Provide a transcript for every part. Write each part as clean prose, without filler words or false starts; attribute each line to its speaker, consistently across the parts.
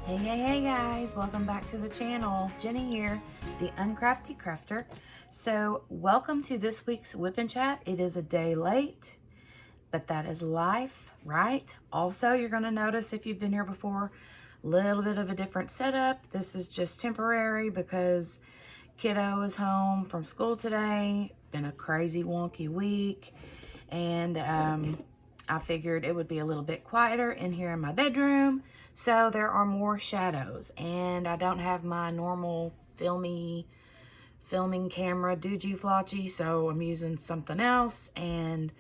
Speaker 1: Hey guys, welcome back to the channel. Jenny here, the Uncrafty Crafter. So welcome to this week's Whip and Chat. It is a day late, but that is life, right? Also, you're gonna notice if you've been here before, a little bit of a different setup. This is just temporary because kiddo is home from school today. Been a crazy wonky week, and I figured it would be a little bit quieter in here in my bedroom, so there are more shadows, and I don't have my normal filming camera doogee flotchy, so I'm using something else. And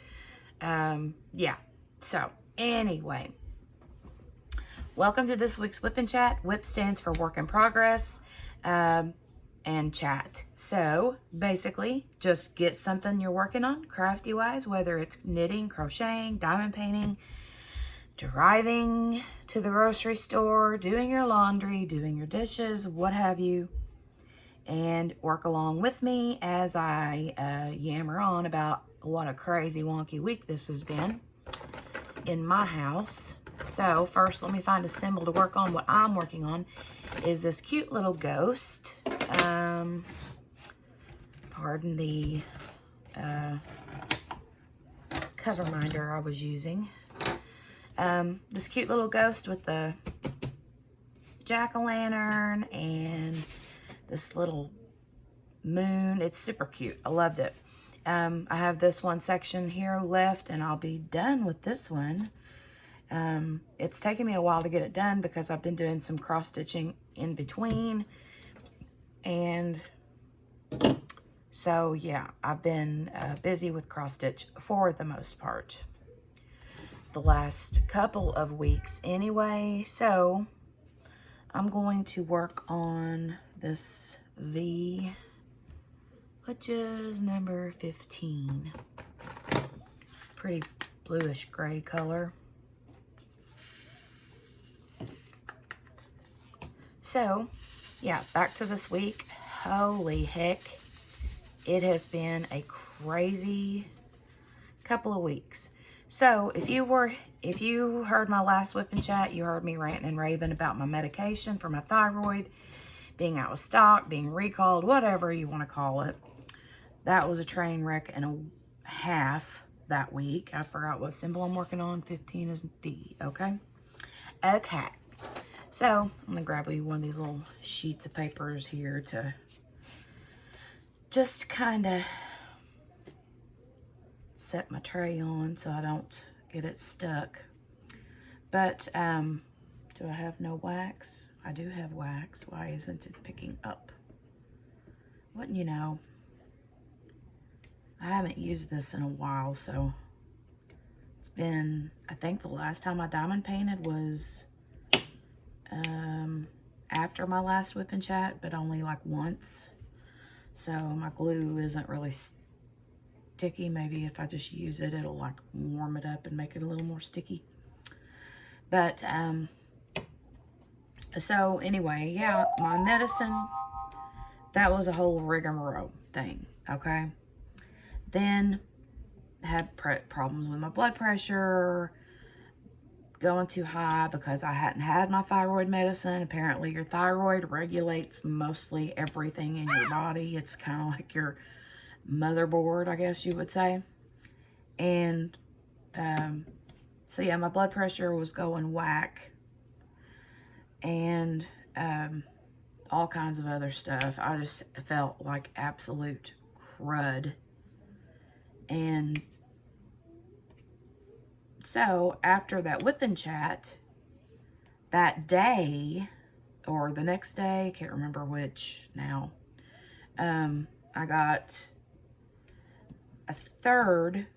Speaker 1: yeah, so anyway, welcome to this week's Whip and Chat. Whip stands for work in progress, and chat. So basically, just get something you're working on crafty wise, whether it's knitting, crocheting, diamond painting, driving to the grocery store, doing your laundry, doing your dishes, what have you, and work along with me as I yammer on about what a crazy wonky week this has been in my house. So first, let me find a symbol to work on. What I'm working on is this cute little ghost. Pardon the cover minder I was using. This cute little ghost with the jack-o'-lantern and this little moon. It's super cute. I loved it. I have this one section here left, and I'll be done with this one. It's taken me a while to get it done because I've been doing some cross-stitching in between. And so, yeah, I've been busy with cross-stitch for the most part the last couple of weeks anyway. So I'm going to work on this V, which is number 15. Pretty bluish gray color. So yeah, back to this week. Holy heck, it has been a crazy couple of weeks. So if you heard my last Whip and Chat, you heard me ranting and raving about my medication for my thyroid being out of stock, being recalled, whatever you want to call it. That was a train wreck and a half that week. I forgot what symbol I'm working on. 15 is D, okay? Okay. So I'm gonna grab you one of these little sheets of papers here to just kind of set my tray on so I don't get it stuck. But do I have no wax? I do have wax. Why isn't it picking up? Wouldn't you know? I haven't used this in a while, so it's been, I think the last time I diamond painted was after my last Whip and Chat, but only like once. So my glue isn't really sticky. Maybe if I just use it, it'll like warm it up and make it a little more sticky. But so anyway, yeah, my medicine, that was a whole rigmarole thing, okay? Then had problems with my blood pressure going too high because I hadn't had my thyroid medicine. Apparently your thyroid regulates mostly everything in your body. It's kind of like your motherboard, I guess you would say. And so yeah, my blood pressure was going whack, and all kinds of other stuff. I just felt like absolute crud. And so after that Whip and Chat, that day or the next day, can't remember which now, I got a third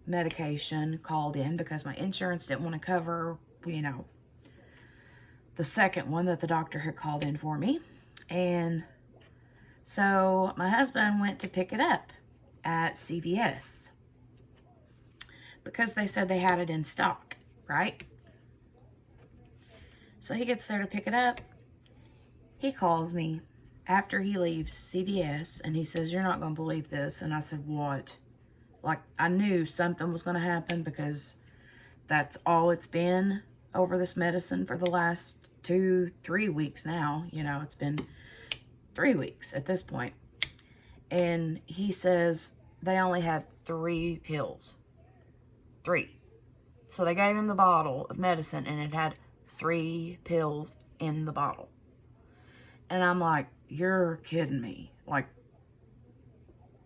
Speaker 1: medication called in because my insurance didn't want to cover, you know, the second one that the doctor had called in for me. And so my husband went to pick it up at CVS because they said they had it in stock, right? So he gets there to pick it up. He calls me after he leaves CVS and he says, "You're not going to believe this." And I said, "What?" Like, I knew something was going to happen because that's all it's been over this medicine for the last 2-3 weeks now. You know, it's been 3 weeks at this point. And he says they only had 3 pills. 3. So they gave him the bottle of medicine and it had 3 pills in the bottle. And I'm like, you're kidding me. Like,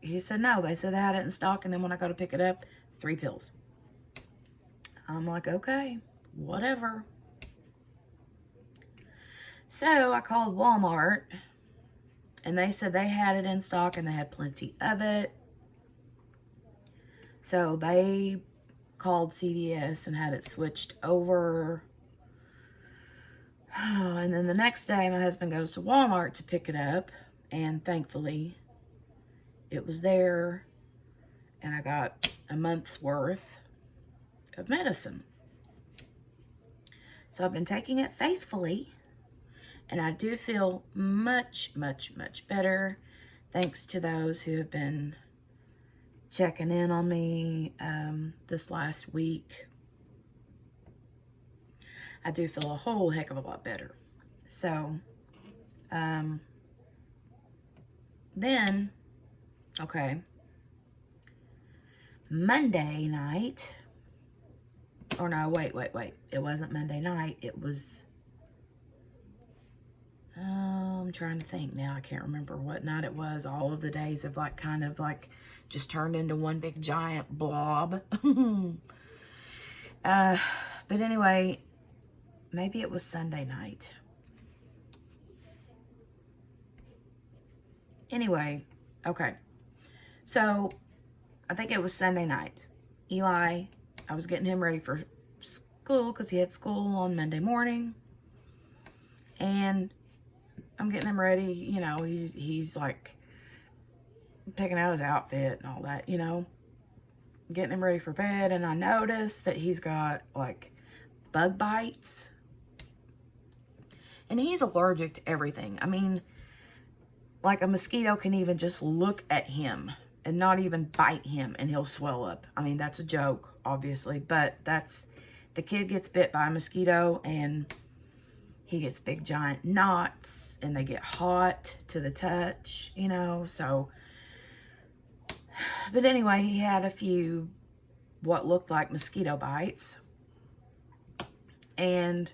Speaker 1: he said, no, they said they had it in stock. And then when I go to pick it up, 3 pills. I'm like, okay, whatever. So I called Walmart and they said they had it in stock and they had plenty of it. So they called CVS and had it switched over. And then the next day, my husband goes to Walmart to pick it up. And thankfully, it was there. And I got a month's worth of medicine. So I've been taking it faithfully. And I do feel much, much, much better. Thanks to those who have been checking in on me this last week. I do feel a whole heck of a lot better. So, then, okay, Monday night, or no, wait, it wasn't Monday night, it was, I'm trying to think now, I can't remember what night it was. All of the days have like, kind of like, just turned into one big giant blob. But anyway, maybe it was Sunday night. Anyway, okay. So, I think it was Sunday night. Eli, I was getting him ready for school because he had school on Monday morning. And I'm getting him ready, you know, he's like picking out his outfit and all that, you know. Getting him ready for bed, and I noticed that he's got like bug bites. And he's allergic to everything. I mean, like a mosquito can even just look at him and not even bite him and he'll swell up. I mean, that's a joke, obviously, but that's, the kid gets bit by a mosquito and he gets big giant knots and they get hot to the touch, you know, so. But anyway, he had a few what looked like mosquito bites. And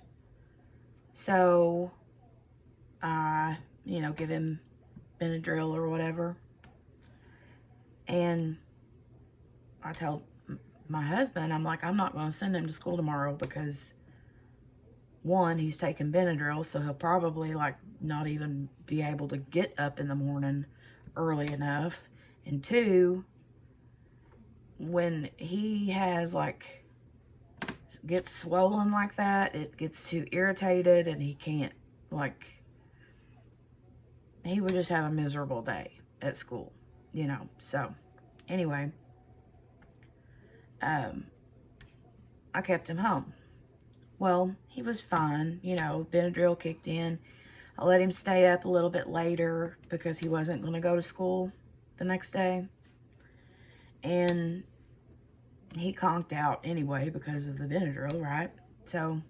Speaker 1: so I, you know, give him Benadryl or whatever. And I told my husband, I'm like, I'm not going to send him to school tomorrow because, one, he's taking Benadryl, so he'll probably like not even be able to get up in the morning early enough. And 2, when he has like, gets swollen like that, it gets too irritated and he can't, like, he would just have a miserable day at school, you know. So anyway, I kept him home. Well, he was fine, you know, Benadryl kicked in. I let him stay up a little bit later because he wasn't going to go to school the next day. And he conked out anyway because of the Benadryl, right? So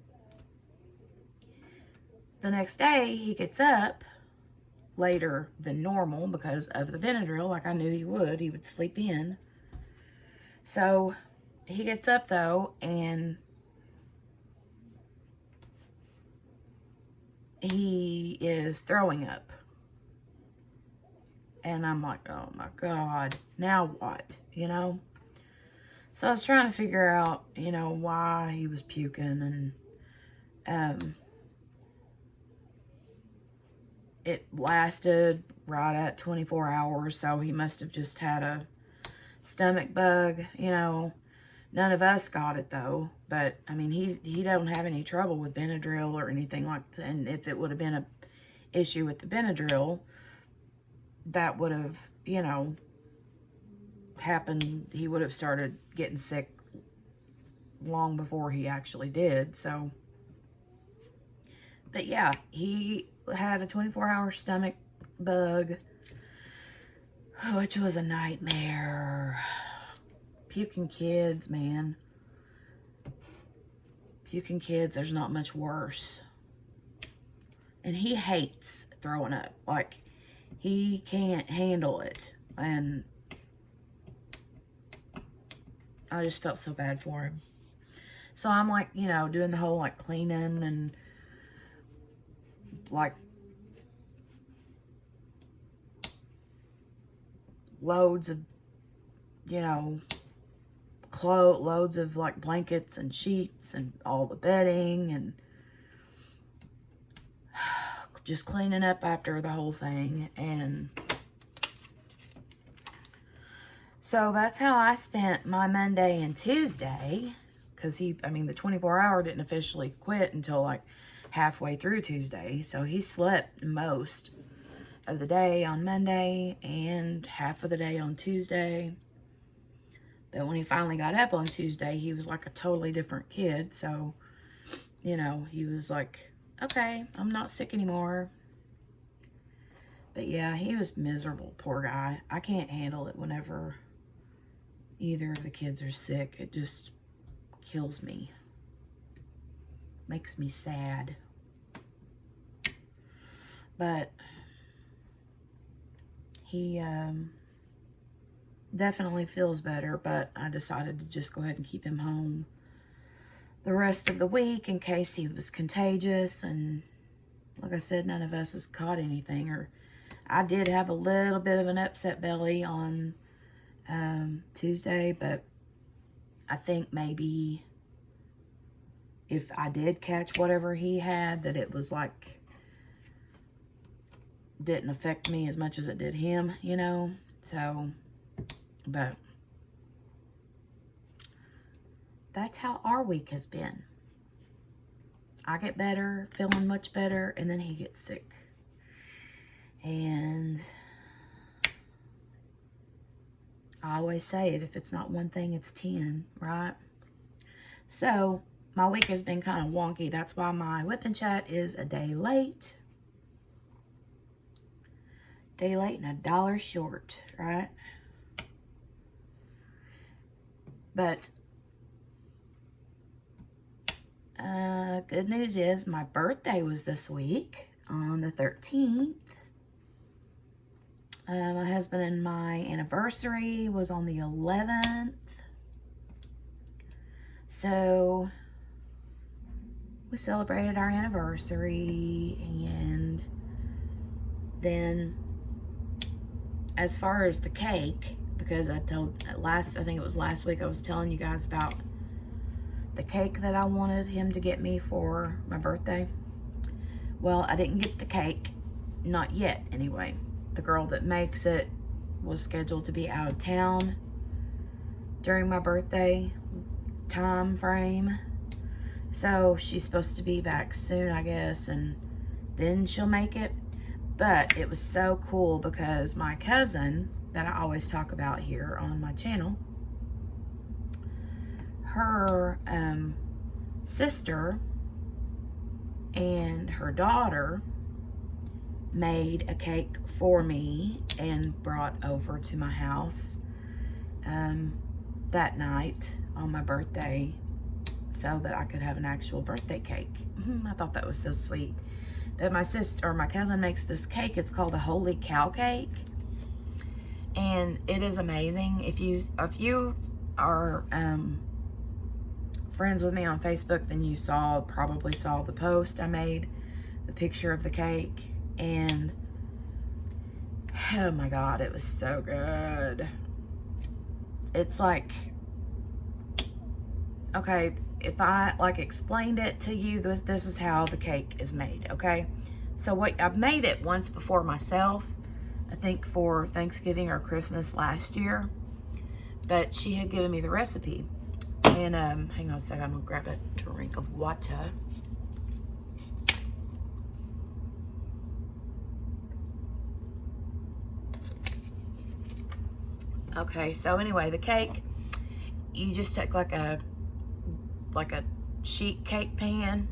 Speaker 1: the next day he gets up later than normal because of the Benadryl, like I knew he would. He would sleep in. So he gets up though, and he is throwing up. And I'm like, oh my God, now what, you know? So I was trying to figure out, you know, why he was puking, and it lasted right at 24 hours, so he must have just had a stomach bug, you know. None of us got it though, but I mean, he don't have any trouble with Benadryl or anything like that. And if it would have been a issue with the Benadryl, that would have, you know, happened. He would have started getting sick long before he actually did. So, but yeah, he had a 24-hour stomach bug, which was a nightmare. Puking kids, man. Puking kids, there's not much worse. and he hates throwing up. Like, he can't handle it. And I just felt so bad for him. So I'm like, you know, doing the whole like cleaning and like loads of, you know, loads of like blankets and sheets and all the bedding and just cleaning up after the whole thing. And so that's how I spent my Monday and Tuesday, because the 24-hour didn't officially quit until like halfway through Tuesday. So he slept most of the day on Monday and half of the day on Tuesday. But when he finally got up on Tuesday, he was like a totally different kid. So, you know, he was like, okay, I'm not sick anymore. But yeah, he was miserable, poor guy. I can't handle it whenever either of the kids are sick. It just kills me. Makes me sad. But he definitely feels better, but I decided to just go ahead and keep him home the rest of the week in case he was contagious. And like I said, none of us has caught anything. Or I did have a little bit of an upset belly on Tuesday, but I think maybe if I did catch whatever he had, that it was like didn't affect me as much as it did him, you know. So, but that's how our week has been. I get better, feeling much better, and then he gets sick. And I always say it, if it's not one thing, it's 10, right? So my week has been kind of wonky. That's why my whip and chat is a day late. Day late and $1 short, right? But good news is my birthday was this week on the 13th. My husband and my anniversary was on the 11th. So we celebrated our anniversary. And then as far as the cake, because I think it was last week, I was telling you guys about the cake that I wanted him to get me for my birthday. Well, I didn't get the cake, not yet anyway. The girl that makes it was scheduled to be out of town during my birthday time frame. So she's supposed to be back soon, I guess, and then she'll make it. But it was so cool because my cousin that I always talk about here on my channel, her sister and her daughter made a cake for me and brought over to my house that night on my birthday so that I could have an actual birthday cake. I thought that was so sweet. But my cousin makes this cake. It's called a Holy Cow cake. And it is amazing. If you are friends with me on Facebook, then you probably saw the post I made, the picture of the cake. And oh my God, it was so good. It's like, okay, if I like explained it to you, this is how the cake is made, okay? So I've made it once before myself, I think for Thanksgiving or Christmas last year, but she had given me the recipe. And hang on a second, I'm gonna grab a drink of water. Okay, so anyway, the cake, you just take like a sheet cake pan,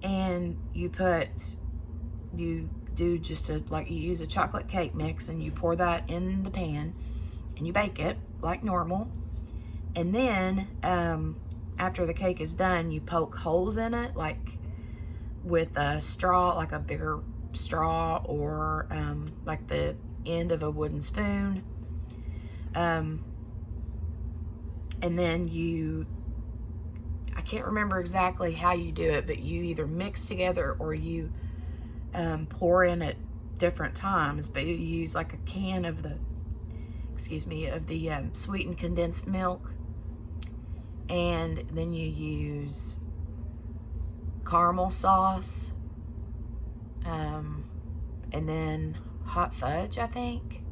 Speaker 1: and you use a chocolate cake mix, and you pour that in the pan, and you bake it like normal. And then after the cake is done, you poke holes in it, like with a straw, like a bigger straw, or like the end of a wooden spoon. And then I can't remember exactly how you do it, but you either mix together or you pour in at different times, but you use like a can of the, sweetened condensed milk, and then you use caramel sauce, and then hot fudge, I think,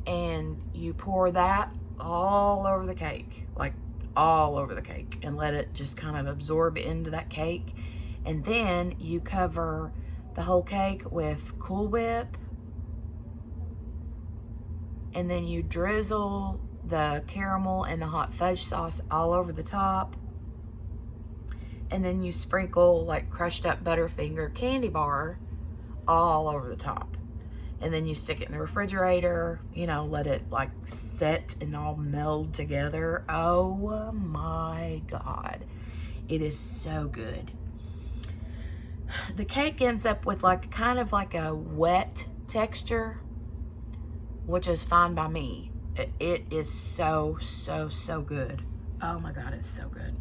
Speaker 1: and you pour that all over the cake, like all over the cake, and let it just kind of absorb into that cake. And then you cover the whole cake with Cool Whip, and then you drizzle the caramel and the hot fudge sauce all over the top, and then you sprinkle like crushed up Butterfinger candy bar all over the top, and then you stick it in the refrigerator, you know, let it like set and all meld together. Oh my God, it is so good. The cake ends up with like kind of like a wet texture, which is fine by me. It is so, so, so good. Oh my God, it's so good.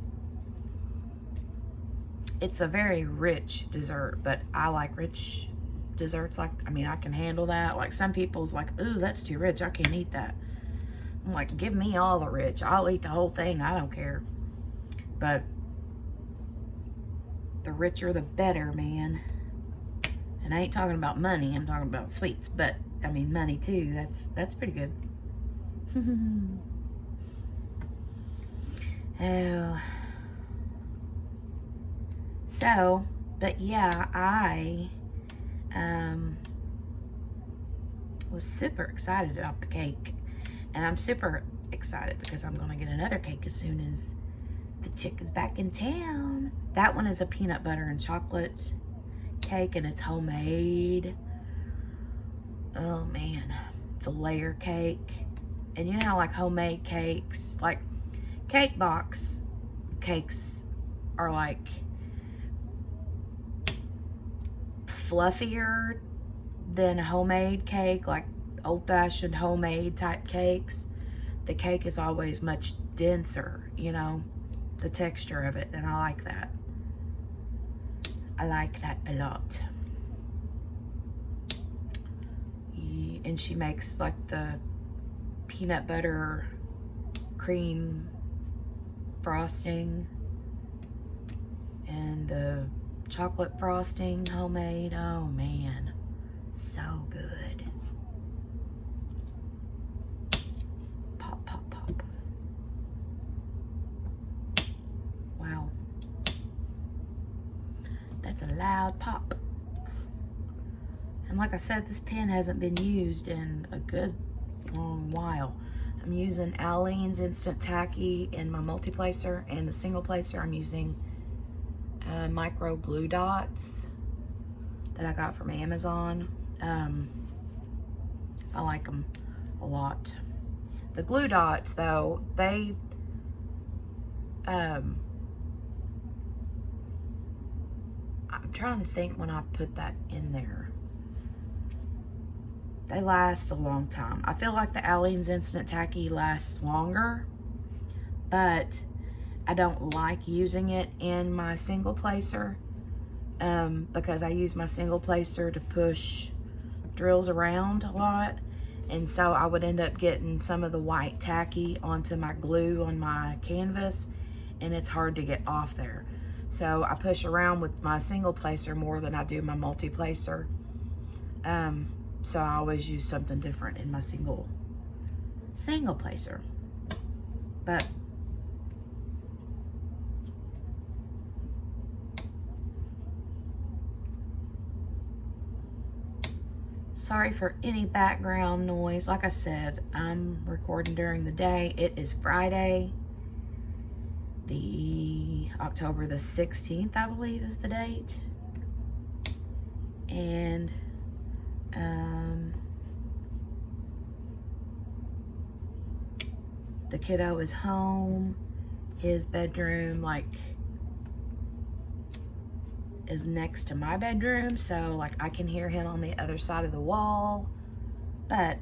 Speaker 1: It's a very rich dessert, but I like rich desserts. Like, I mean, I can handle that. Like some people's like, ooh, that's too rich, I can't eat that. I'm like, give me all the rich. I'll eat the whole thing, I don't care. But the richer the better, man. And I ain't talking about money, I'm talking about sweets, but I mean money too. That's pretty good. Oh. So, but yeah, I was super excited about the cake, and I'm super excited because I'm gonna get another cake as soon as the chick is back in town. That one is a peanut butter and chocolate cake, and it's homemade. Oh man, it's a layer cake. And you know how like homemade cakes, like cake box cakes are like fluffier than a homemade cake, like old-fashioned homemade type cakes. The cake is always much denser, you know, the texture of it, and I like that. I like that a lot. And she makes like the peanut butter cream frosting and the chocolate frosting homemade. Oh man, so good. Pop, pop, pop. Wow. That's a loud pop. And like I said, this pen hasn't been used in a good long while. I'm using Aleene's Instant Tacky in my multi-placer, and the single placer I'm using micro glue dots that I got from Amazon. I like them a lot. The glue dots though, they I'm trying to think when I put that in there. They last a long time. I feel like the Aleene's Instant Tacky lasts longer, but I don't like using it in my single placer because I use my single placer to push drills around a lot, and so I would end up getting some of the white tacky onto my glue on my canvas, and it's hard to get off there. So I push around with my single placer more than I do my multi-placer. So I always use something different in my single placer. But sorry for any background noise. Like I said, I'm recording during the day. It is Friday, the October the 16th, I believe is the date. And the kiddo is home. His bedroom, like, is next to my bedroom, so like I can hear him on the other side of the wall. But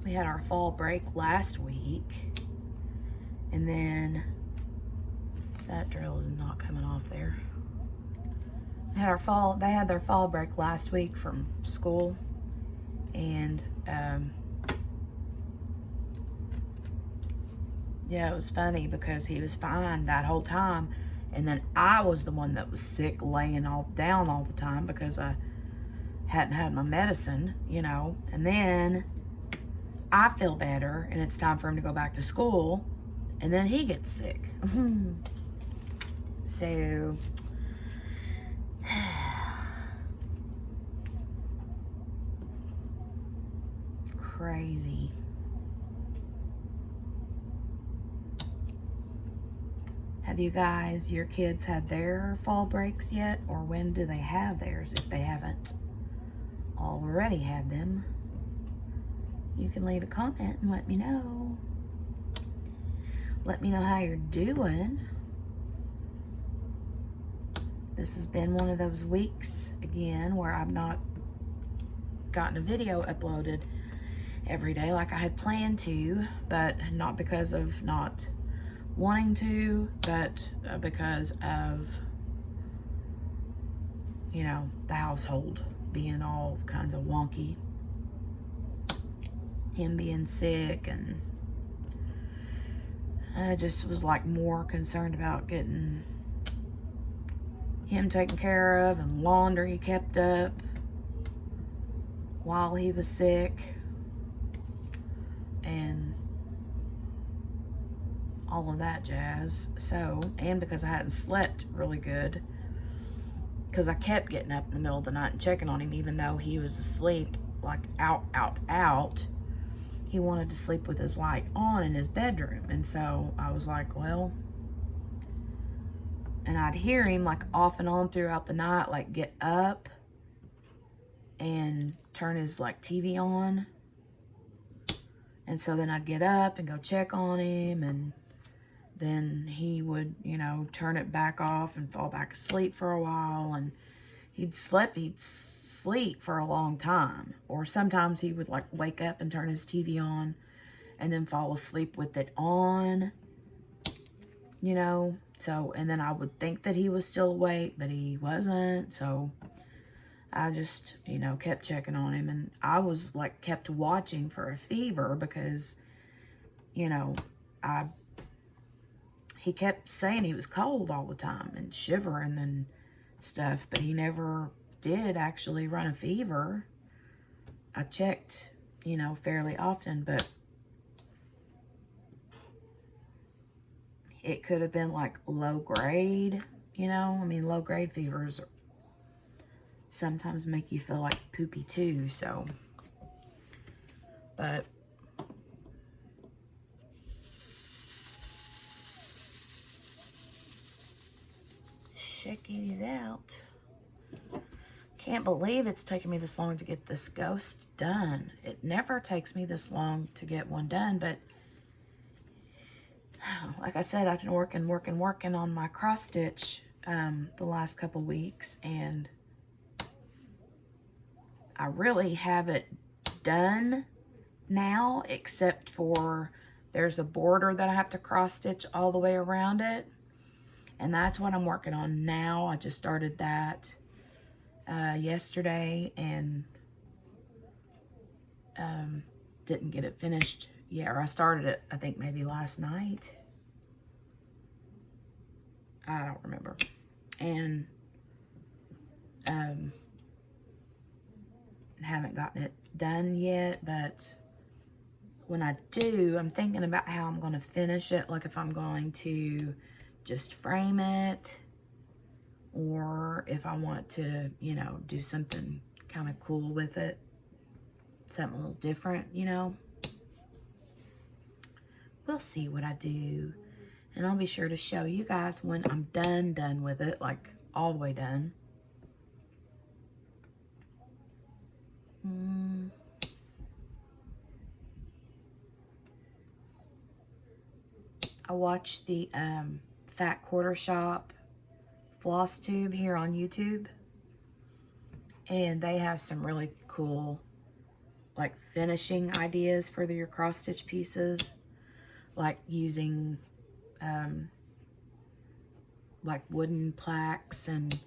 Speaker 1: we had our fall break last week, and then that drill is not coming off there. They had their fall break last week from school, and yeah, it was funny because he was fine that whole time, and then I was the one that was sick, laying all down all the time because I hadn't had my medicine, you know. And then I feel better, and it's time for him to go back to school, and then he gets sick. So crazy. Have you guys, your kids had their fall breaks yet? Or when do they have theirs if they haven't already had them? You can leave a comment and let me know. Let me know how you're doing. This has been one of those weeks again where I've not gotten a video uploaded every day like I had planned to, but not because of not wanting to, but because of, you know, the household being all kinds of wonky. Him being sick, and I just was like more concerned about getting him taken care of and laundry kept up while he was sick and all of that jazz. So, and because I hadn't slept really good, because I kept getting up in the middle of the night and checking on him even though he was asleep, like out. He wanted to sleep with his light on in his bedroom. And so I was like, well, and I'd hear him like off and on throughout the night, like get up and turn his like TV on. And so then I'd get up and go check on him, and then he would, you know, turn it back off and fall back asleep for a while, and he'd sleep for a long time. Or sometimes he would like wake up and turn his TV on and then fall asleep with it on, you know. So, and then I would think that he was still awake, but he wasn't. So I just, you know, kept checking on him, and I was like kept watching for a fever because, you know, he kept saying he was cold all the time and shivering and stuff, but he never did actually run a fever. I checked, you know, fairly often, but it could have been like low grade, you know. I mean, low grade fevers sometimes make you feel like poopy too, so. But check these out. Can't believe it's taken me this long to get this ghost done. It never takes me this long to get one done, but like I said, I've been working on my cross stitch the last couple weeks, and I really have it done now, except for there's a border that I have to cross stitch all the way around it, and that's what I'm working on now. I just started that yesterday, and didn't get it finished yet, or I started it I think maybe last night. I don't remember. And haven't gotten it done yet, but when I do, I'm thinking about how I'm going to finish it, like if I'm going to just frame it, or if I want to, you know, do something kind of cool with it, something a little different, you know. We'll see what I do, and I'll be sure to show you guys when I'm done with it, like all the way done. I watched the Fat Quarter Shop floss tube here on YouTube, and they have some really cool like finishing ideas for your cross stitch pieces, like using like wooden plaques and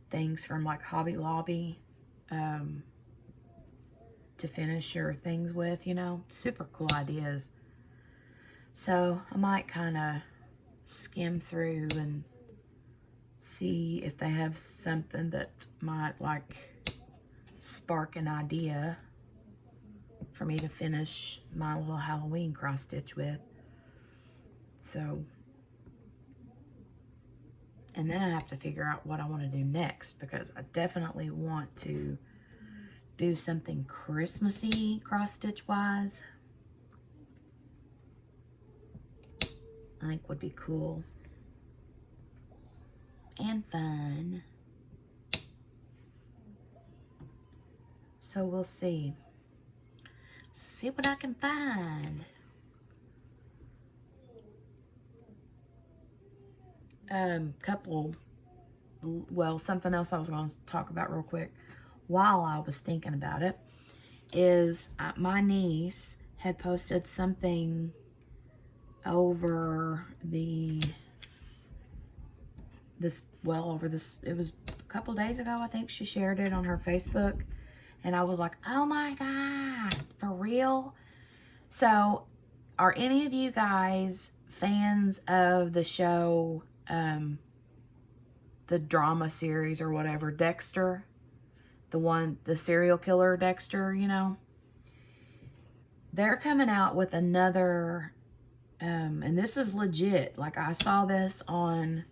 Speaker 1: things from like Hobby Lobby to finish your things with, you know. Super cool ideas. So I might kind of skim through and see if they have something that might like spark an idea for me to finish my little Halloween cross stitch with. So, and then I have to figure out what I want to do next, because I definitely want to do something Christmassy cross stitch wise. I think would be cool and fun. So we'll see. See what I can find. Something else I was going to talk about real quick while I was thinking about it is my niece had posted something over it was a couple days ago, I think. She shared it on her Facebook, and I was like, oh my God, for real? So are any of you guys fans of the show, the drama series or whatever, Dexter? The serial killer Dexter, you know? They're coming out with another, and this is legit. Like, I saw this on,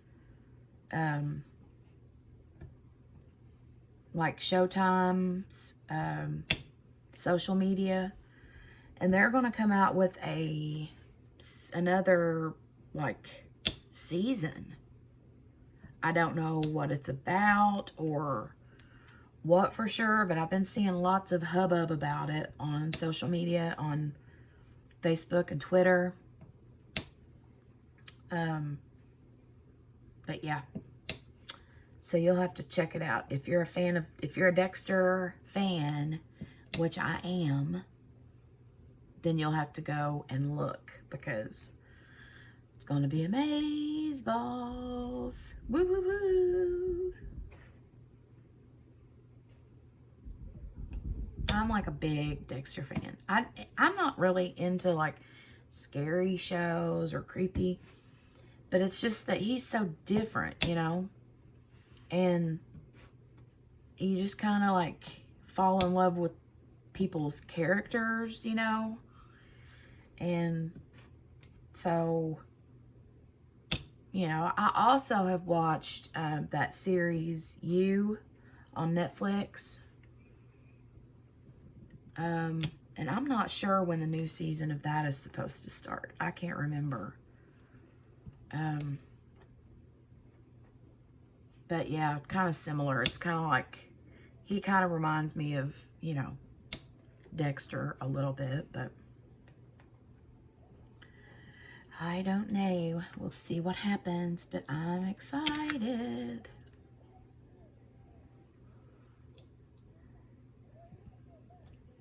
Speaker 1: like Showtime's social media, and they're going to come out with another like season. I don't know what it's about or what for sure, but I've been seeing lots of hubbub about it on social media, on Facebook and Twitter. But yeah, so you'll have to check it out if you're a Dexter fan, which I am. Then you'll have to go and look, because it's going to be amazeballs. Woo, woo, woo. I'm like a big Dexter fan. I'm not really into like scary shows or creepy, but it's just that he's so different, you know? And you just kind of like fall in love with people's characters, you know? And so, you know, I also have watched that series You on Netflix. And I'm not sure when the new season of that is supposed to start. I can't remember. But yeah, kind of similar. It's kind of like, he kind of reminds me of, you know, Dexter a little bit, but I don't know. We'll see what happens, but I'm excited.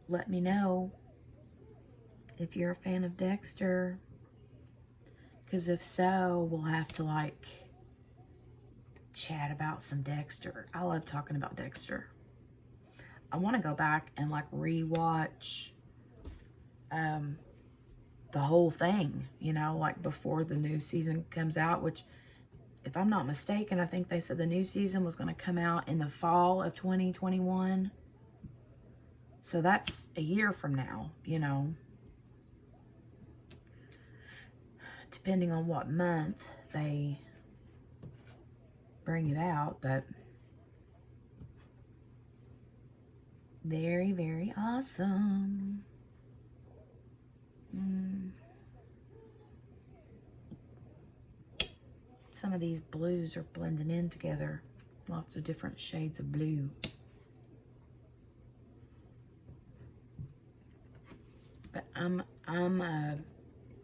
Speaker 1: Let me know if you're a fan of Dexter, because if so, we'll have to like chat about some Dexter. I love talking about Dexter. I want to go back and like rewatch the whole thing, you know, like before the new season comes out, which, if I'm not mistaken, I think they said the new season was going to come out in the fall of 2021. So that's a year from now, you know, depending on what month they bring it out. But very, very awesome. Some of these blues are blending in together. Lots of different shades of blue. But I'm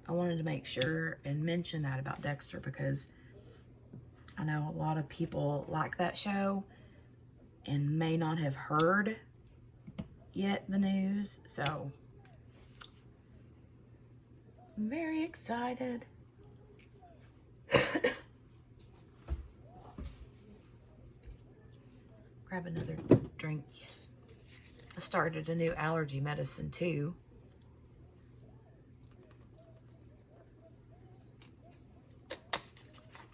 Speaker 1: I wanted to make sure and mention that about Dexter, because I know a lot of people like that show and may not have heard yet the news. So I'm very excited. Grab another drink. I started a new allergy medicine too.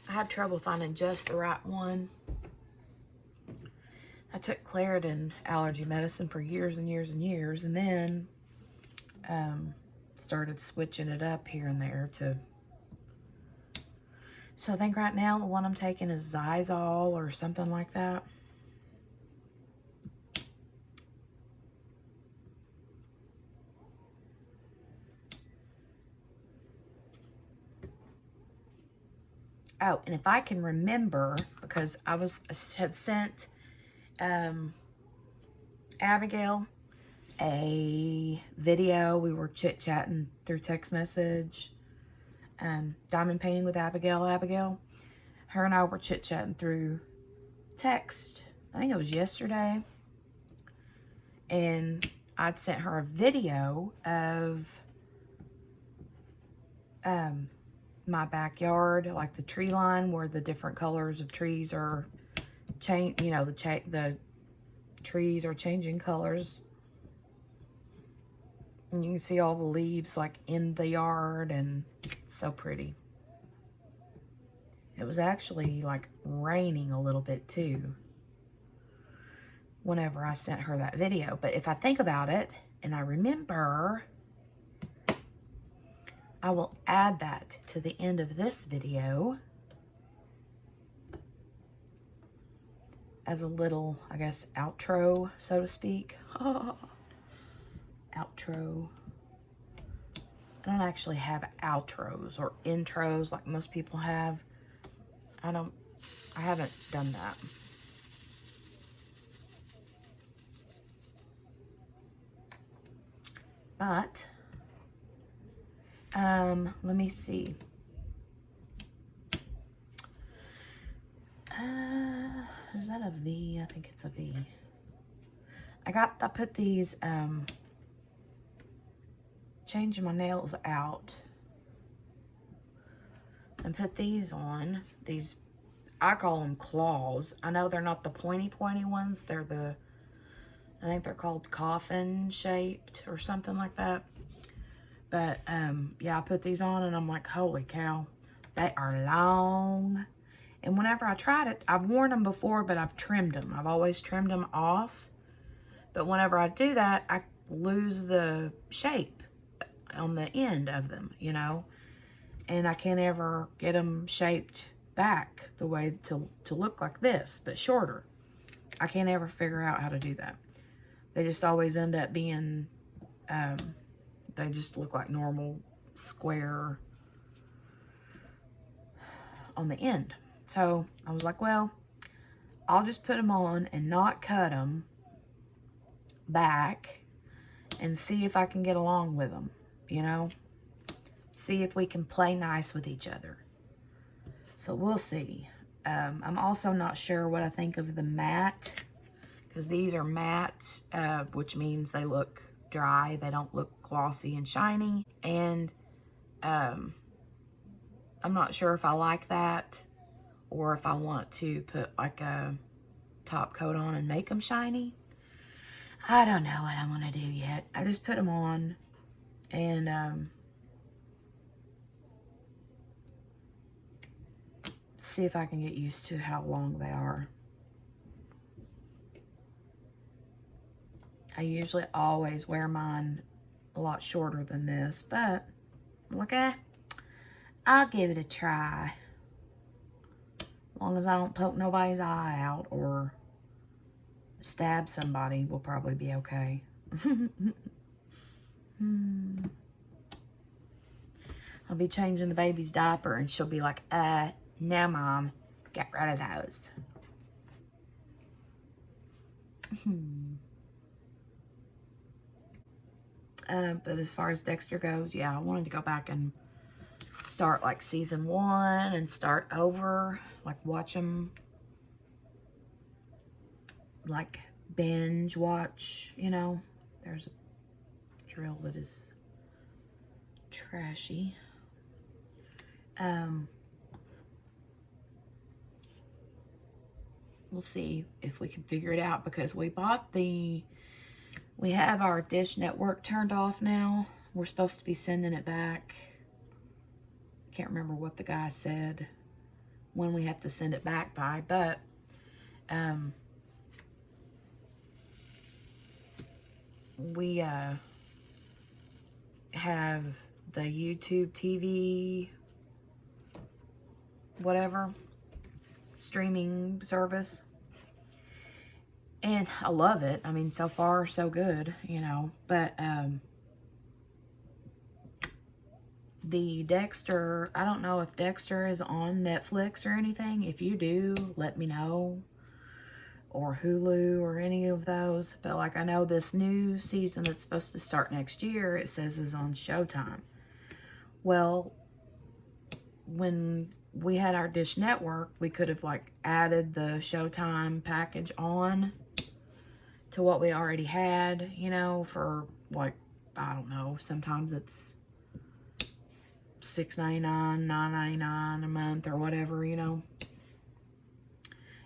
Speaker 1: I have trouble finding just the right one. I took Claritin allergy medicine for years and years and years, and then started switching it up here and there to... So I think right now the one I'm taking is Zysol or something like that. Oh, and if I can remember, because I had sent Abigail a video. We were chit-chatting through text message. Diamond painting with Abigail. Her and I were chit-chatting through text. I think it was yesterday. And I'd sent her a video of my backyard, like the tree line where the different colors of trees are you know, the trees are changing colors. And you can see all the leaves like in the yard, and it's so pretty. It was actually like raining a little bit too whenever I sent her that video. But if I think about it and I remember, I will add that to the end of this video as a little, I guess, outro, so to speak. Outro. I don't actually have outros or intros like most people have. I haven't done that. But let me see. Is that a V? I think it's a V. I put these, changing my nails out and put these on. These, I call them claws. I know they're not the pointy ones. They're I think they're called coffin shaped or something like that. But, yeah, I put these on and I'm like, holy cow, they are long. And whenever I tried it, I've worn them before, but I've trimmed them. I've always trimmed them off. But whenever I do that, I lose the shape on the end of them, you know. And I can't ever get them shaped back the way to look like this, but shorter. I can't ever figure out how to do that. They just always end up being, they just look like normal square on the end. So I was like, well, I'll just put them on and not cut them back and see if I can get along with them, you know? See if we can play nice with each other. So we'll see. I'm also not sure what I think of the matte, because these are matte, which means they look dry. They don't look glossy and shiny. And I'm not sure if I like that, or if I want to put like a top coat on and make them shiny. I don't know what I'm gonna do yet. I just put them on and see if I can get used to how long they are. I usually always wear mine a lot shorter than this, but okay, I'll give it a try. As long as I don't poke nobody's eye out or stab somebody, we'll probably be okay. I'll be changing the baby's diaper and she'll be like, no, Mom, get rid of those. But as far as Dexter goes, yeah, I wanted to go back and start like season 1 and start over, like watch them, like binge watch, you know. There's a drill that is trashy. We'll see if we can figure it out, because we have our dish network turned off now. We're supposed to be sending it back. Can't remember what the guy said when we have to send it back by, but we have the YouTube TV, whatever, streaming service. And I love it. I mean, so far, so good, you know. But the Dexter, I don't know if Dexter is on Netflix or anything. If you do, let me know. Or Hulu or any of those. But like, I know this new season that's supposed to start next year, it says is on Showtime. Well, when we had our Dish Network, we could have like added the Showtime package on to what we already had, you know, for like, I don't know, sometimes it's $6.99, $9.99 a month or whatever, you know.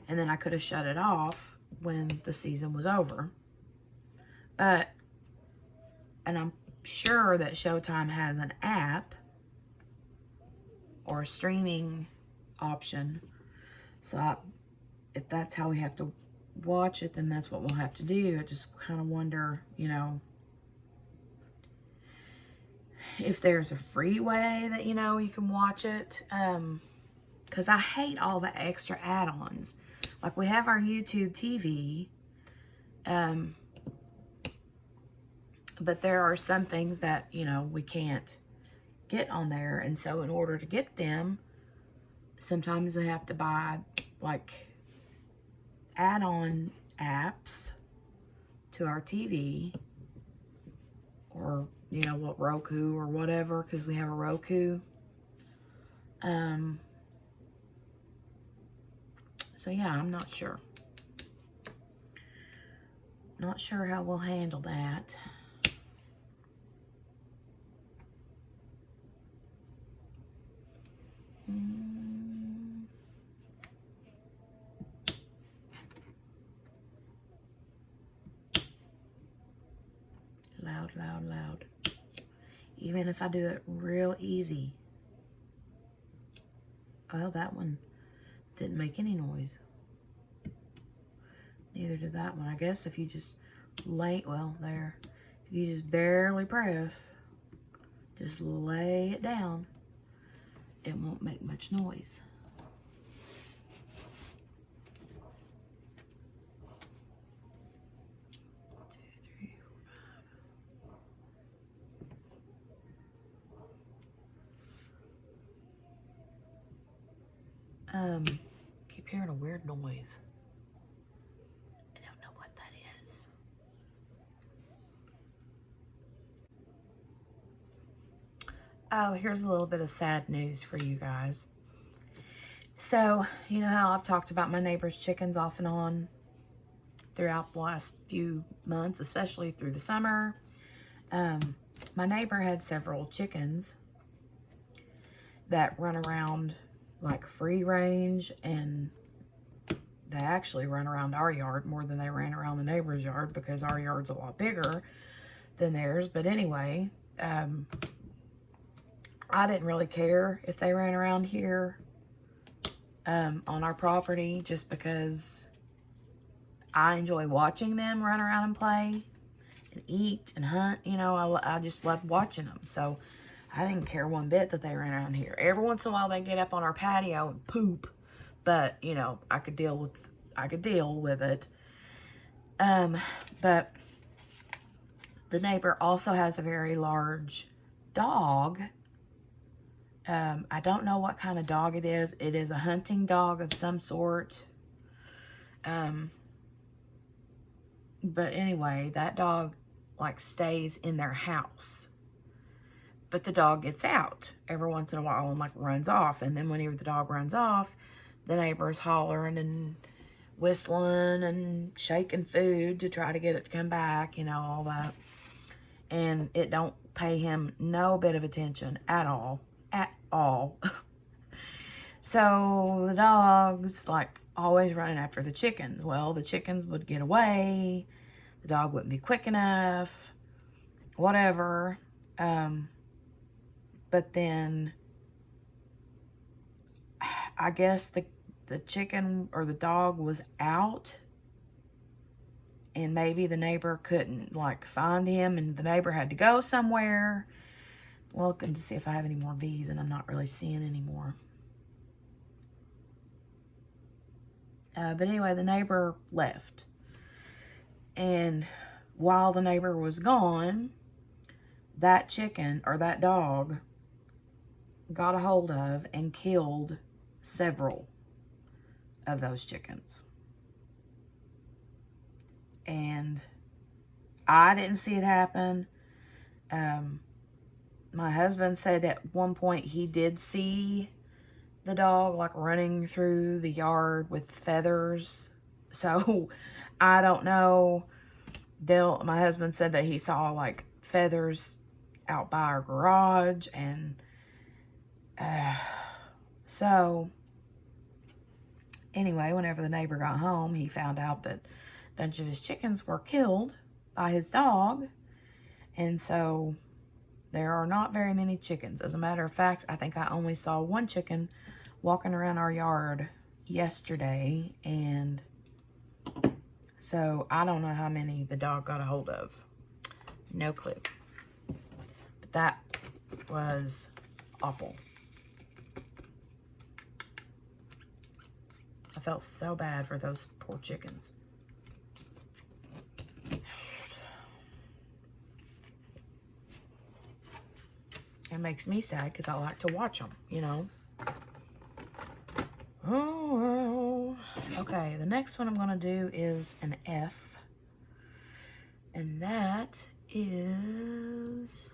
Speaker 1: And then I could have shut it off when the season was over. But, and I'm sure that Showtime has an app or a streaming option. So if that's how we have to watch it, then that's what we'll have to do. I just kind of wonder, you know, if there's a free way that, you know, you can watch it. Because I hate all the extra add-ons. Like, we have our YouTube TV, but there are some things that, you know, we can't get on there. And so in order to get them, sometimes we have to buy, like, add-on apps to our TV. Or, you know, what, Roku or whatever, because we have a Roku. So yeah, I'm not sure. Not sure how we'll handle that. Loud, loud, loud. Even if I do it real easy. Well, that one didn't make any noise. Neither did that one. I guess if you just well, there. If you just barely press, just lay it down, it won't make much noise. Keep hearing a weird noise. I don't know what that is. Oh, here's a little bit of sad news for you guys. So, you know how I've talked about my neighbor's chickens off and on throughout the last few months, especially through the summer. My neighbor had several chickens that run around like free range, and they actually run around our yard more than they ran around the neighbor's yard, because our yard's a lot bigger than theirs. But anyway, I didn't really care if they ran around here on our property, just because I enjoy watching them run around and play and eat and hunt. You know, I just love watching them. So I didn't care one bit that they ran around here. Every once in a while they get up on our patio and poop, but you know, I could deal with it. But the neighbor also has a very large dog. I don't know what kind of dog it is. It is a hunting dog of some sort. But anyway, that dog like stays in their house. but the dog gets out every once in a while and like runs off. And then whenever the dog runs off, the neighbor's hollering and whistling and shaking food to try to get it to come back, you know, all that. And it don't pay him no bit of attention at all. At all. So the dog's like always running after the chickens. Well, the chickens would get away. The dog wouldn't be quick enough. Whatever. But then I guess the chicken or the dog was out, and maybe the neighbor couldn't like find him, and the neighbor had to go somewhere. Looking to see if I have any more V's, and I'm not really seeing any more. But anyway, the neighbor left. And while the neighbor was gone, that chicken or that dog got a hold of and killed several of those chickens. And I didn't see it happen. My husband said at one point he did see the dog like running through the yard with feathers. So I don't know. My husband said that he saw like feathers out by our garage, and so anyway, whenever the neighbor got home, he found out that a bunch of his chickens were killed by his dog. And so there are not very many chickens. As a matter of fact, I think I only saw one chicken walking around our yard yesterday, and so I don't know how many the dog got a hold of. No clue. But that was awful. I felt so bad for those poor chickens. It makes me sad because I like to watch them, you know. Oh, well. Okay, the next one I'm going to do is an F. And that is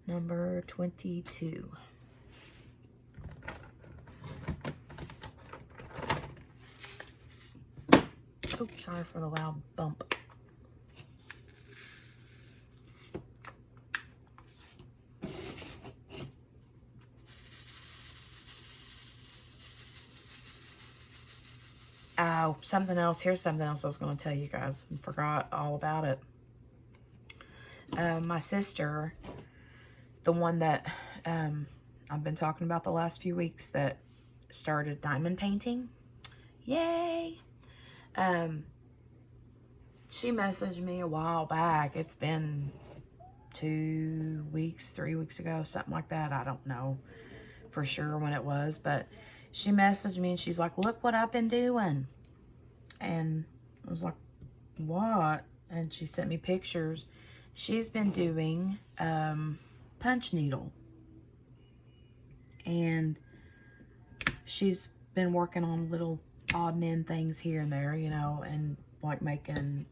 Speaker 1: number 22. Oops, sorry for the loud bump. Oh, something else. Here's something else I was going to tell you guys. I forgot all about it. My sister, the one that I've been talking about the last few weeks, that started diamond painting. Yay! She messaged me a while back. It's been 2 weeks, 3 weeks ago, something like that. I don't know for sure when it was, but she messaged me and she's like, look what I've been doing. And I was like, what? And she sent me pictures. She's been doing punch needle. And she's been working on little odd and end things here and there, you know, and like making,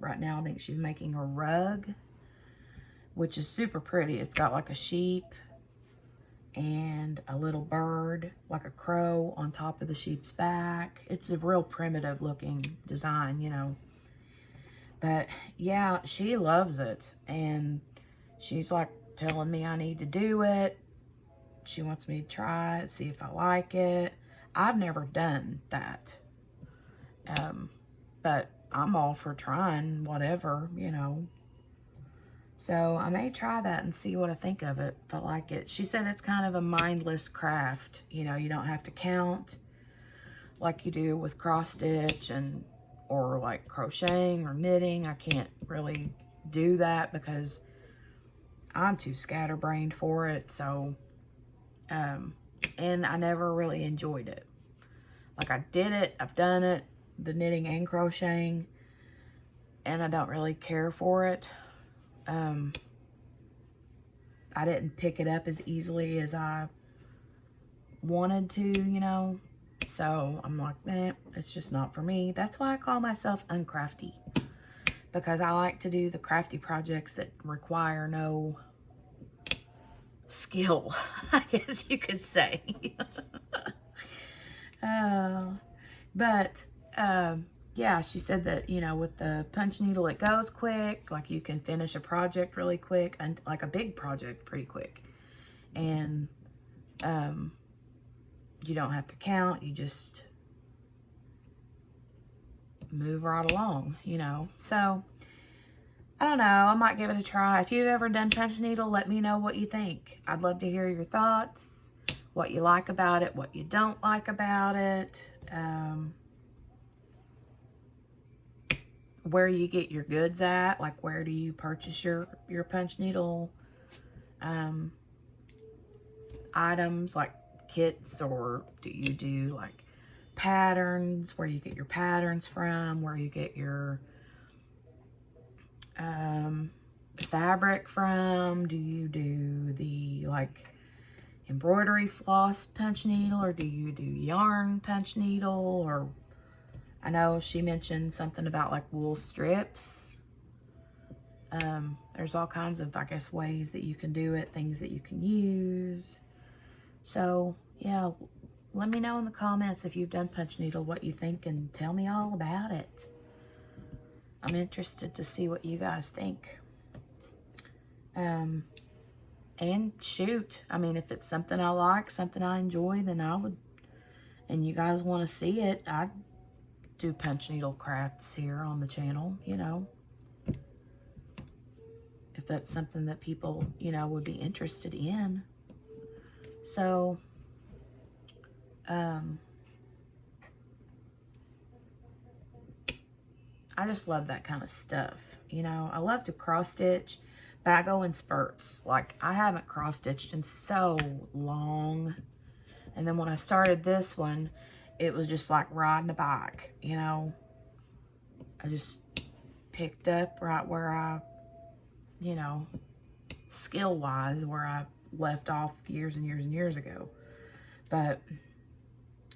Speaker 1: right now I think she's making a rug, which is super pretty. It's got like a sheep and a little bird, like a crow, on top of the sheep's back. It's a real primitive looking design, you know. But yeah, she loves it. And she's like telling me I need to do it. She wants me to try it, see if I like it. I've never done that. But I'm all for trying whatever, you know. So I may try that and see what I think of it, if I like it. She said it's kind of a mindless craft. You know, you don't have to count like you do with cross stitch or like crocheting or knitting. I can't really do that because I'm too scatterbrained for it. So, and I never really enjoyed it. Like I did it, I've done it, the knitting and crocheting, and I don't really care for it. I didn't pick it up as easily as I wanted to, you know. So I'm like, it's just not for me. That's why I call myself uncrafty. Because I like to do the crafty projects that require no skill, I guess you could say. But yeah, she said that, you know, with the punch needle, it goes quick. Like you can finish a project really quick, and like a big project pretty quick. And you don't have to count. You just move right along, you know. So I don't know. I might give it a try. If you've ever done punch needle, let me know what you think. I'd love to hear your thoughts, what you like about it, what you don't like about it, where you get your goods at, like where do you purchase your punch needle items, like kits, or do you do like patterns, where you get your patterns from, where you get your fabric from? Do you do the like embroidery floss punch needle, or do you do yarn punch needle? Or I know she mentioned something about like wool strips. There's all kinds of, I guess, ways that you can do it, things that you can use. So yeah, let me know in the comments if you've done punch needle, what you think, and tell me all about it. I'm interested to see what you guys think. And shoot, I mean, if it's something I like, something I enjoy, then I would, and you guys want to see it, I'd do punch needle crafts here on the channel, you know. If that's something that people, you know, would be interested in. So, I just love that kind of stuff. You know, I love to cross stitch, but I go in spurts. Like, I haven't cross stitched in so long. And then when I started this one, it was just like riding a bike, you know. I just picked up right where I, you know, skill-wise, where I left off years and years and years ago. But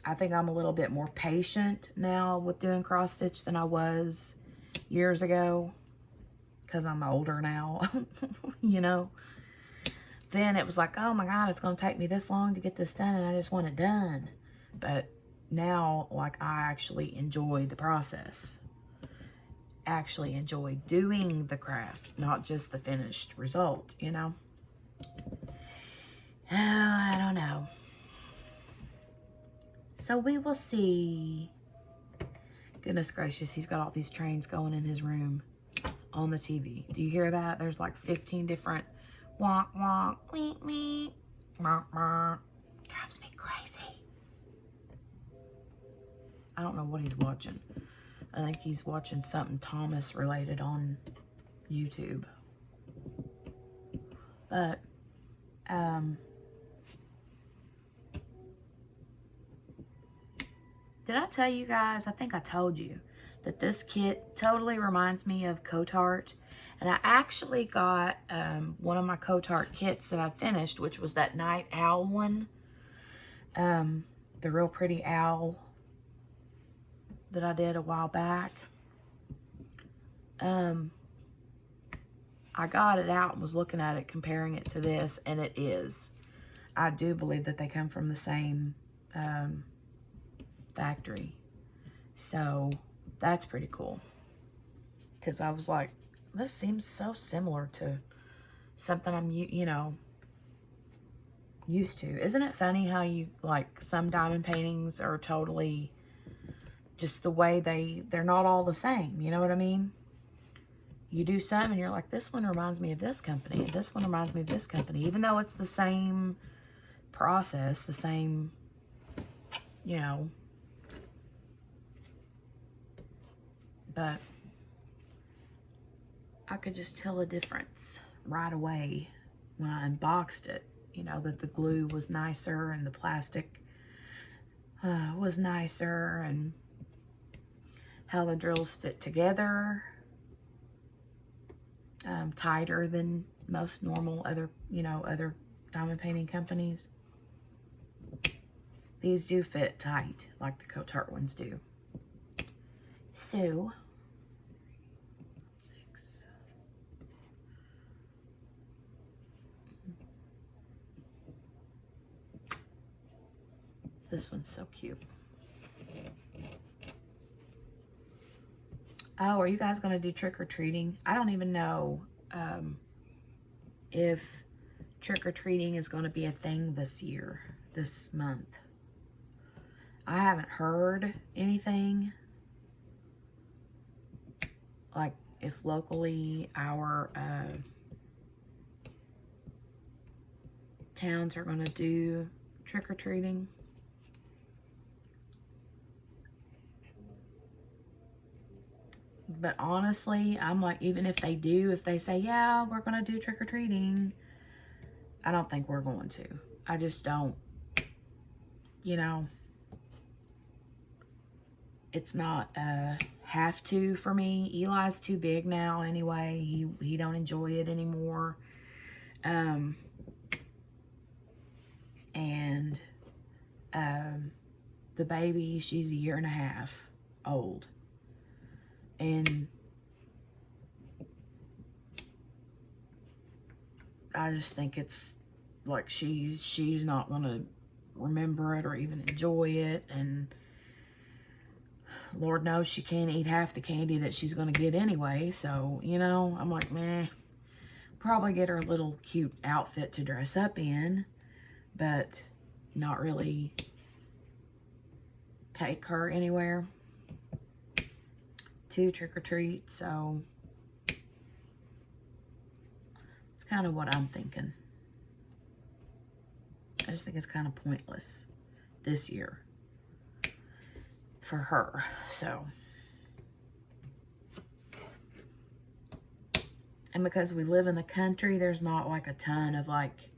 Speaker 1: I think I'm a little bit more patient now with doing cross stitch than I was years ago, because I'm older now, you know. Then it was like, oh my God, it's going to take me this long to get this done, and I just want it done. But now, like, I actually enjoy the process. Actually enjoy doing the craft, not just the finished result, you know. Oh, I don't know. So we will see. Goodness gracious, he's got all these trains going in his room on the TV. Do you hear that? There's like 15 different wonk wonk, meep meep, wonk wonk. Drives me crazy. I don't know what he's watching. I think he's watching something Thomas related on YouTube. But, did I tell you guys? I think I told you that this kit totally reminds me of Cotart. And I actually got one of my Cotart kits that I finished, which was that night owl one. The real pretty owl that I did a while back. I got it out and was looking at it, comparing it to this, and it is. I do believe that they come from the same factory. So that's pretty cool. Because I was like, this seems so similar to something I'm, you know, used to. Isn't it funny how you, like, some diamond paintings are totally just the way they're not all the same. You know what I mean? You do some and you're like, this one reminds me of this company, and this one reminds me of this company, even though it's the same process, the same, you know. But I could just tell a difference right away when I unboxed it. You know, that the glue was nicer and the plastic was nicer, and how the drills fit together. Tighter than most normal other, you know, other diamond painting companies. These do fit tight like the Cotart ones do. So, 6. This one's so cute. Oh, are you guys going to do trick-or-treating? I don't even know if trick-or-treating is going to be a thing this year, this month. I haven't heard anything. Like, if locally our towns are going to do trick-or-treating. But honestly, I'm like, even if they do, if they say, yeah, we're going to do trick-or-treating, I don't think we're going to. I just don't, you know, it's not have to for me. Eli's too big now anyway. He don't enjoy it anymore. And the baby, she's a year and a half old. And I just think it's like she's not going to remember it or even enjoy it. And Lord knows she can't eat half the candy that she's going to get anyway. So, you know, I'm like, meh. Probably get her a little cute outfit to dress up in, but not really take her anywhere to trick-or-treat. So it's kind of what I'm thinking. I just think it's kind of pointless this year for her. So, and because we live in the country, there's not like a ton of like,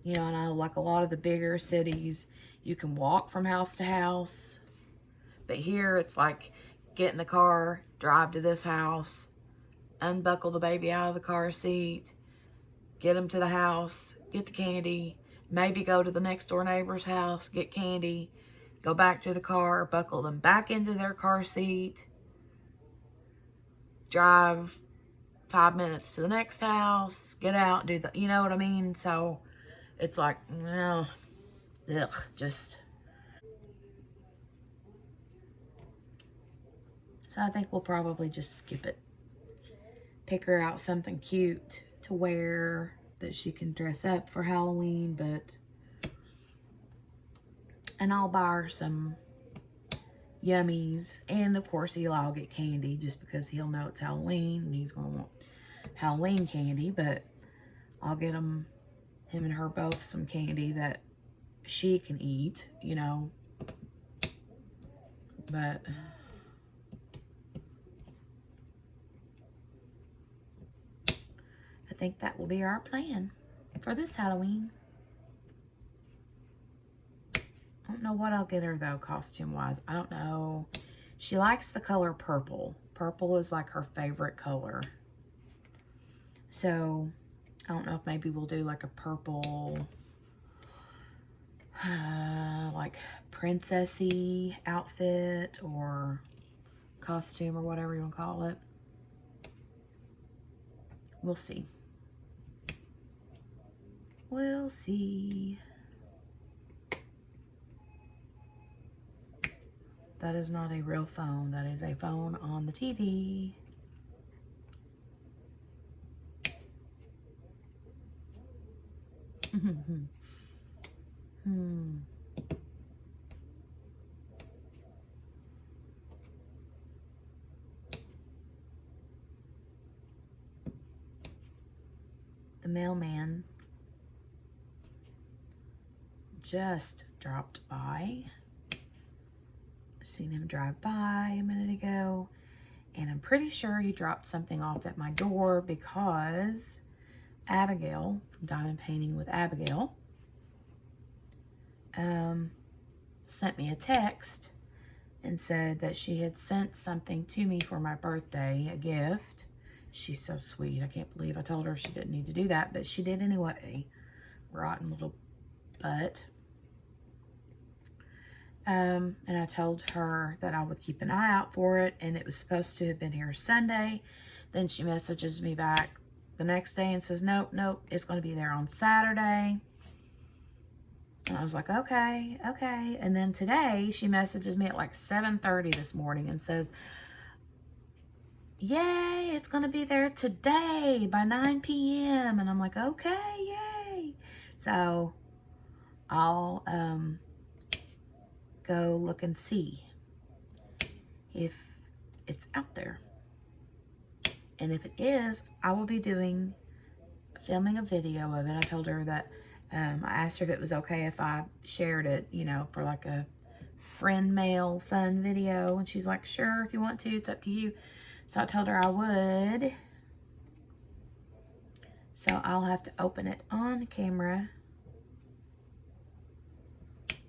Speaker 1: you know, I know like a lot of the bigger cities, you can walk from house to house. But here it's like, get in the car, drive to this house, unbuckle the baby out of the car seat, get him to the house, get the candy, maybe go to the next door neighbor's house, get candy, go back to the car, buckle them back into their car seat, drive 5 minutes to the next house, get out, do the, you know what I mean? So it's like, no, ugh, just. So I think we'll probably just skip it. Pick her out something cute to wear that she can dress up for Halloween, and I'll buy her some yummies, and of course Eli will get candy just because he'll know it's Halloween and he's gonna want Halloween candy. But I'll get him and her both some candy that she can eat, you know. But I think that will be our plan for this Halloween. I don't know what I'll get her though, costume wise. I don't know. She likes the color purple. Purple is like her favorite color. So I don't know if maybe we'll do like a purple, like princessy outfit or costume or whatever you want to call it. We'll see. We'll see. That is not a real phone. That is a phone on the TV. The mailman just dropped by. Seen him drive by a minute ago, and I'm pretty sure he dropped something off at my door because Abigail from Diamond Painting with Abigail sent me a text and said that she had sent something to me for my birthday, a gift. She's so sweet. I can't believe I told her she didn't need to do that, but she did anyway. Rotten little butt. And I told her that I would keep an eye out for it, and it was supposed to have been here Sunday. Then she messages me back the next day and says, nope, it's going to be there on Saturday. And I was like, okay, okay. And then today she messages me at like 7:30 this morning and says, yay, it's going to be there today by 9 p.m. And I'm like, okay, yay. So I'll go look and see if it's out there. And if it is, I will be filming a video of it. I told her that I asked her if it was okay if I shared it, you know, for like a friend mail fun video. And she's like, sure, if you want to, it's up to you. So I told her I would. So I'll have to open it on camera.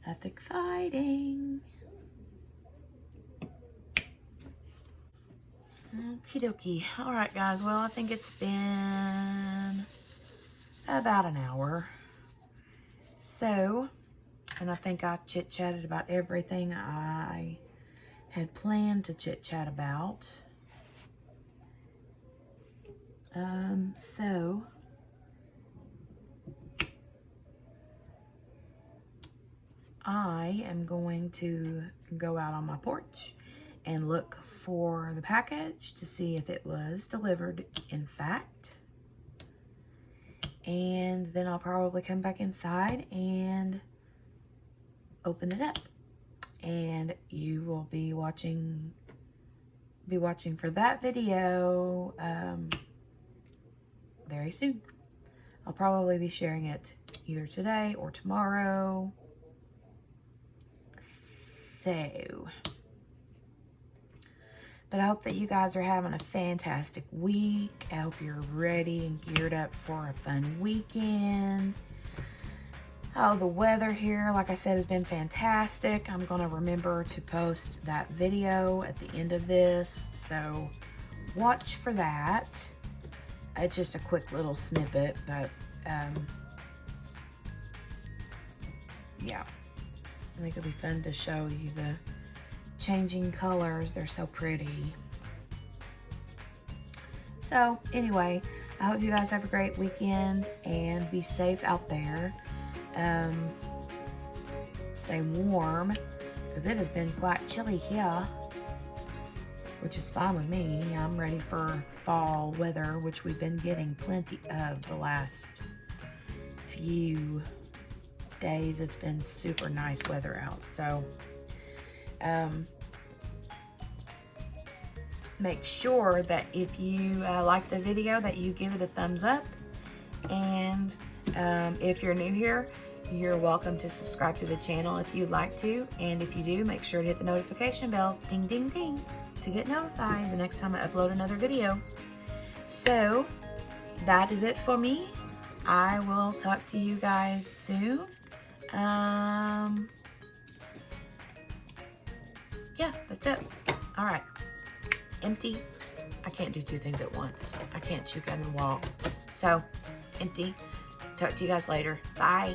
Speaker 1: That's exciting. Okie dokie. All right, guys. Well, I think it's been about an hour. So, and I think I chit-chatted about everything I had planned to chit-chat about. So I am going to go out on my porch and look for the package to see if it was delivered, in fact. And then I'll probably come back inside and open it up. And you will be watching for that video very soon. I'll probably be sharing it either today or tomorrow. So, but I hope that you guys are having a fantastic week. I hope you're ready and geared up for a fun weekend. Oh, the weather here, like I said, has been fantastic. I'm going to remember to post that video at the end of this, so watch for that. It's just a quick little snippet, but yeah, I think it'll be fun to show you the changing colors. They're so pretty. So anyway, I hope you guys have a great weekend and be safe out there. Stay warm because it has been quite chilly here, which is fine with me. I'm ready for fall weather, which we've been getting plenty of the last few days. It's been super nice weather out. So make sure that if you like the video that you give it a thumbs up. And if you're new here, you're welcome to subscribe to the channel if you'd like to. And if you do, make sure to hit the notification bell, ding, ding, ding, to get notified the next time I upload another video. So that is it for me. I will talk to you guys soon. Yeah, that's it. All right. Empty. I can't do two things at once. I can't chew gum and walk. So, empty. Talk to you guys later. Bye.